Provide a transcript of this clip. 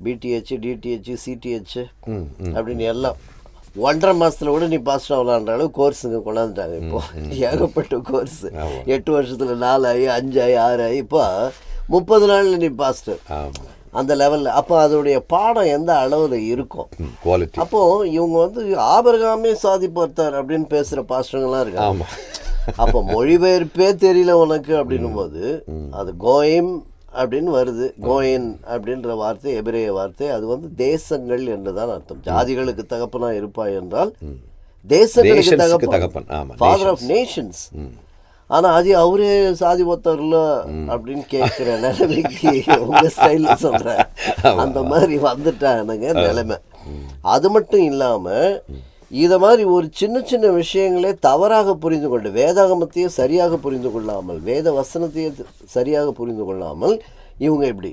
BTh, DTH, CTH அப்படின்னு எல்லாம் 1.5 மாதத்தில் கூட நீ பாஸ்ட் ஆகலான்ற அளவு கோர்ஸுங்க கொண்டாந்துட்டாங்க. இப்போ ஏகப்பட்ட கோர்ஸு 8 வருஷத்தில் 4 ஆகி 5 ஆகி 6 ஆகி இப்போ 30 நாளில் நீ பாஸ்ட்டு அந்த லெவலில். அப்போ அதோடைய பாடம் எந்த அளவில் இருக்கும் குவாலிட்டி. அப்போது இவங்க வந்து ஆபிரகாமே சாதி பார்த்தார் அப்படின்னு பேசுகிற பாஸ்டருங்கெல்லாம் இருக்காங்க. அப்போ மொழிபெயர்ப்பே தெரியல உனக்கு அப்படின்னும் போது அது கோயிம் அப்படின்னு வருது. கோயின் அப்படின்ற வார்த்தை எபிரேய வார்த்தை, அது வந்து தேசங்கள் என்று தான் அர்த்தம். ஜாதிகளுக்கு தகப்பனா இருப்பாய் என்றால் தேசங்களுக்கு தகப்பன், ஃபாதர் ஆஃப் நேஷன்ஸ். ஆனால் அது அவரே சாதி ஒத்தர்ல அப்படின்னு கேட்குற நிலைமைக்கு உங்கள் ஸ்டைலில் சொல்கிறேன் அந்த மாதிரி வந்துட்டானுங்க நிலைமை. அது மட்டும் இல்லாமல் இதை மாதிரி ஒரு சின்ன சின்ன விஷயங்களே தவறாக புரிந்து கொண்டு வேதாகமத்தையே சரியாக புரிந்து கொள்ளாமல் வேத வசனத்தையே சரியாக புரிந்து கொள்ளாமல் இவங்க இப்படி